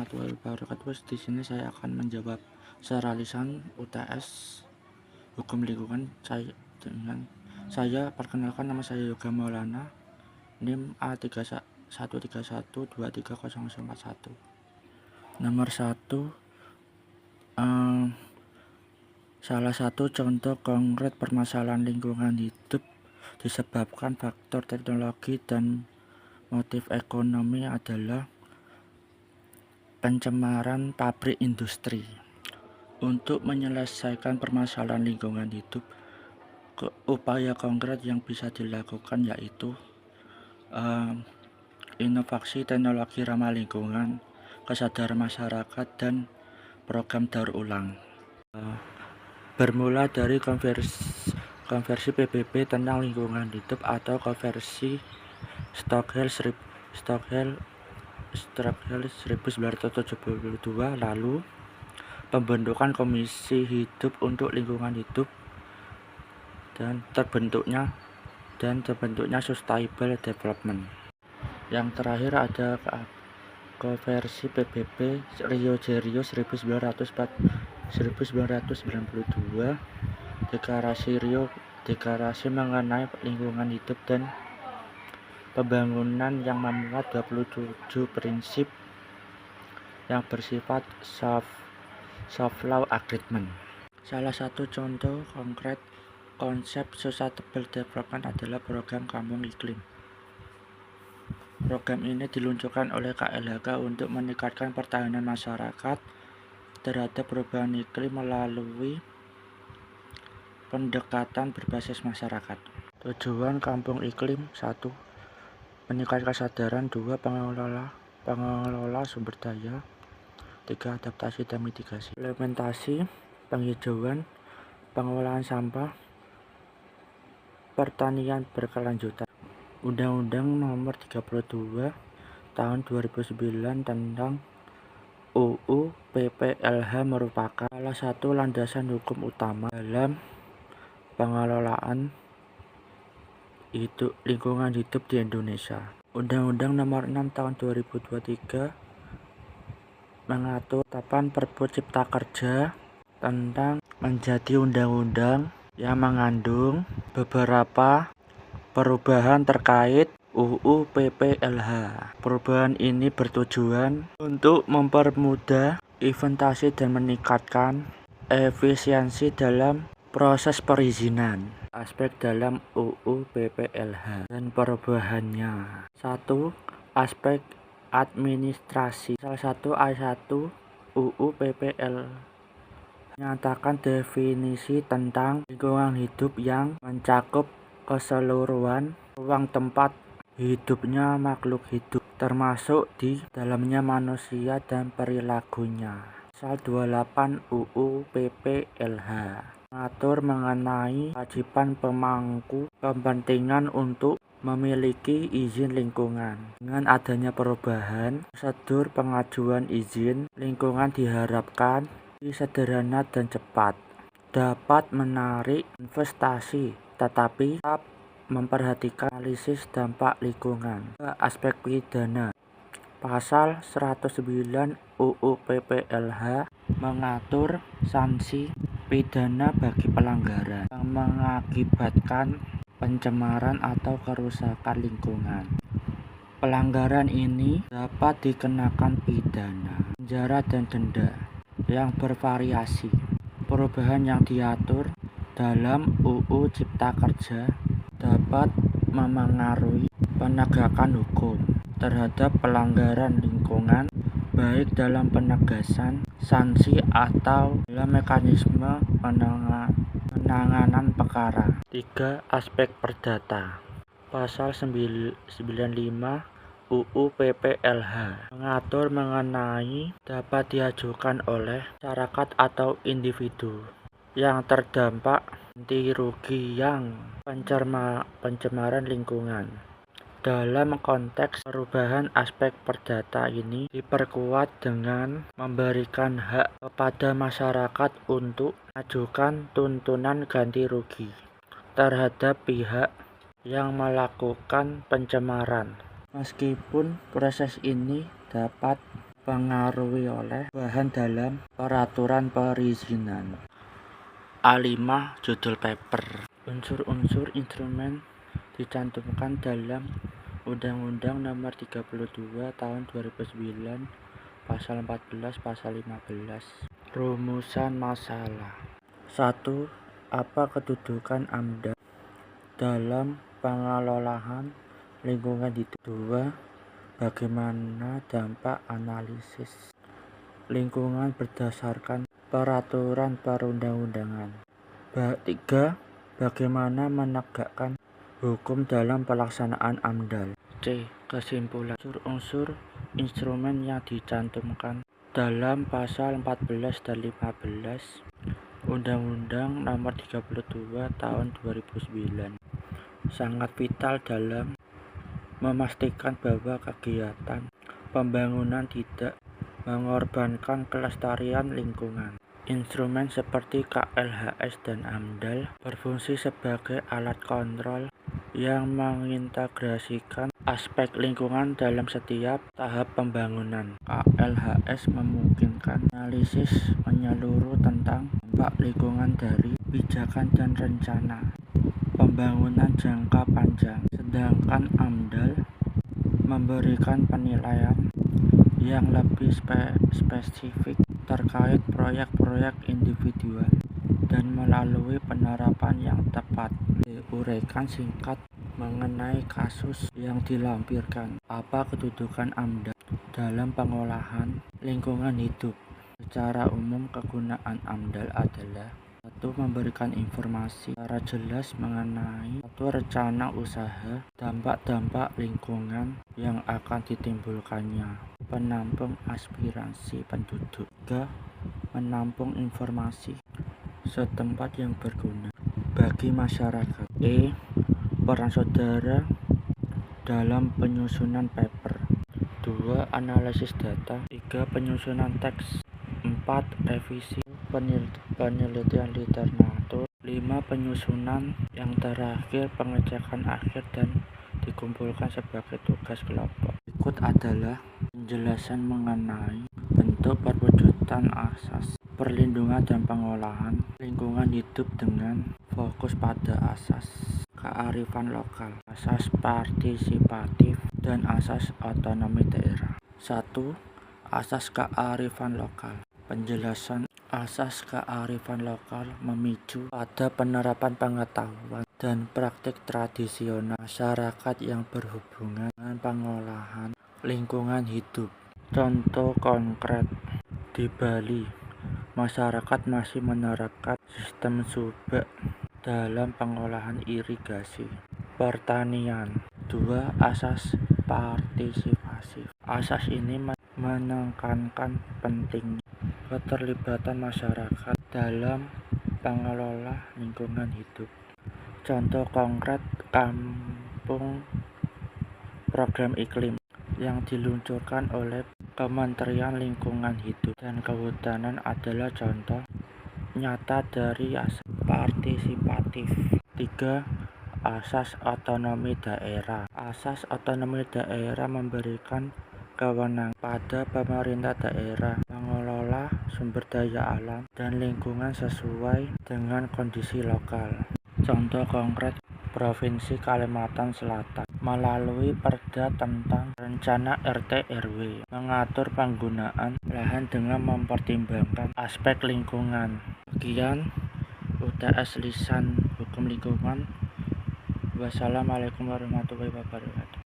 warahmatullahi wabarakatuh. Di sini saya akan menjawab secara lisan UTS Hukum Lingkungan saya perkenalkan, nama saya Yoga Maulana, NIM A13131230041. Nomor 1, salah satu contoh konkret permasalahan lingkungan hidup disebabkan faktor teknologi dan motif ekonomi adalah pencemaran pabrik industri. Untuk menyelesaikan permasalahan lingkungan hidup, upaya konkret yang bisa dilakukan yaitu inovasi teknologi ramah lingkungan, kesadaran masyarakat, dan program daur ulang. Bermula dari konversi PBB tentang lingkungan hidup atau konversi Stockholm 1972, lalu pembentukan Komisi Hidup untuk Lingkungan Hidup dan terbentuknya Sustainable Development. Yang terakhir ada konversi PBB Rio de Janeiro 1992, deklarasi mengenai lingkungan hidup dan pembangunan yang memuat 27 prinsip yang bersifat soft law agreement. Salah satu contoh konkret konsep Sustainable Development adalah program Kampung Iklim. Program ini diluncurkan oleh KLHK untuk meningkatkan pertahanan masyarakat terhadap perubahan iklim melalui pendekatan berbasis masyarakat. Tujuan Kampung Iklim: 1. Meningkatkan kesadaran. 2. Pengelola sumber daya. 3. Adaptasi dan mitigasi. Implementasi: penghijauan, pengolahan sampah, pertanian berkelanjutan. Undang-Undang Nomor 32 Tahun 2009 tentang UU PPLH merupakan salah satu landasan hukum utama dalam pengelolaan lingkungan hidup di Indonesia. Undang-Undang Nomor 6 Tahun 2023 mengatur penetapan Perpu Cipta Kerja tentang menjadi undang-undang yang mengandung beberapa perubahan terkait UU PPLH. Perubahan ini bertujuan untuk mempermudah inventasi dan meningkatkan efisiensi dalam proses perizinan aspek dalam UU PPLH dan perubahannya. 1. Aspek administrasi. Salah satu ayat 1 UU PPLH menyatakan definisi tentang lingkungan hidup yang mencakup keseluruhan ruang tempat hidupnya makhluk hidup, termasuk di dalamnya manusia dan perilakunya. Pasal 28 UU PPLH mengatur mengenai kewajiban pemangku kepentingan untuk memiliki izin lingkungan. Dengan adanya perubahan, prosedur pengajuan izin lingkungan diharapkan sederhana dan cepat, dapat menarik investasi, tetapi tetap memperhatikan analisis dampak lingkungan. Aspek pidana. Pasal 109 UU PPLH mengatur sanksi pidana bagi pelanggaran yang mengakibatkan pencemaran atau kerusakan lingkungan. Pelanggaran ini dapat dikenakan pidana, penjara, dan denda yang bervariasi. Perubahan yang diatur dalam UU Cipta Kerja dapat memengaruhi penegakan hukum terhadap pelanggaran lingkungan, baik dalam penegasan sanksi atau dalam mekanisme penanganan perkara. 3. Aspek perdata. Pasal 95 UU PPLH mengatur mengenai dapat diajukan oleh masyarakat atau individu yang terdampak ganti rugi yang pencemaran lingkungan. Dalam konteks perubahan aspek perdata ini diperkuat dengan memberikan hak kepada masyarakat untuk mengajukan tuntutan ganti rugi terhadap pihak yang melakukan pencemaran, meskipun proses ini dapat dipengaruhi oleh bahan dalam peraturan perizinan. A5 judul paper. Unsur-unsur instrumen dicantumkan dalam Undang-Undang Nomor 32 Tahun 2009 Pasal 14 Pasal 15. Rumusan masalah. 1. Apa kedudukan AMDAL dalam pengelolaan lingkungan hidup? 2. Bagaimana dampak analisis lingkungan berdasarkan peraturan perundang-undangan? 3. Bagaimana menegakkan hukum dalam pelaksanaan AMDAL? C. Kesimpulan. Unsur-unsur instrumen yang dicantumkan dalam pasal 14 dan 15 Undang-Undang Nomor 32 Tahun 2009 sangat vital dalam memastikan bahwa kegiatan pembangunan tidak mengorbankan kelestarian lingkungan. Instrumen seperti KLHS dan AMDAL berfungsi sebagai alat kontrol yang mengintegrasikan aspek lingkungan dalam setiap tahap pembangunan. KLHS memungkinkan analisis menyeluruh tentang dampak lingkungan dari kebijakan dan rencana pembangunan jangka panjang, sedangkan AMDAL memberikan penilaian yang lebih spesifik terkait proyek-proyek individual dan melalui penerapan yang tepat. Diuraikan singkat mengenai kasus yang dilampirkan. Apa kedudukan AMDAL dalam pengolahan lingkungan hidup? Secara umum, kegunaan AMDAL adalah 1. Memberikan informasi secara jelas mengenai satu rencana usaha, dampak-dampak lingkungan yang akan ditimbulkannya, penampung aspirasi penduduk. 3. Menampung informasi setempat yang berguna bagi masyarakat. Peran saudara dalam penyusunan paper. 2. Analisis data. 3. Penyusunan teks. 4. Revisi penelitian literatur. 5. Penyusunan. Yang terakhir, pengecekan akhir dan dikumpulkan sebagai tugas kelompok. Berikut adalah penjelasan mengenai bentuk perwujudan asas perlindungan dan pengolahan lingkungan hidup dengan fokus pada asas kearifan lokal, asas partisipatif, dan asas otonomi daerah. 1. Asas kearifan lokal. Penjelasan asas kearifan lokal memicu pada penerapan pengetahuan dan praktik tradisional masyarakat yang berhubungan dengan pengolahan lingkungan hidup. Contoh konkret, di Bali, masyarakat masih menerapkan sistem subak dalam pengolahan irigasi. Pertanian. 2. Asas partisipasi. Asas ini menekankan pentingnya keterlibatan masyarakat dalam pengelola lingkungan hidup. Contoh konkret, kampung program iklim yang diluncurkan oleh Kementerian Lingkungan Hidup dan Kehutanan adalah contoh nyata dari asas partisipatif. 3. Asas otonomi daerah. Asas otonomi daerah memberikan kewenangan pada pemerintah daerah mengelola sumber daya alam dan lingkungan sesuai dengan kondisi lokal. Contoh konkret, Provinsi Kalimantan Selatan melalui Perda tentang Rencana RT RW mengatur penggunaan lahan dengan mempertimbangkan aspek lingkungan. Sekian UTS Lisan Hukum Lingkungan. Wassalamualaikum warahmatullahi wabarakatuh.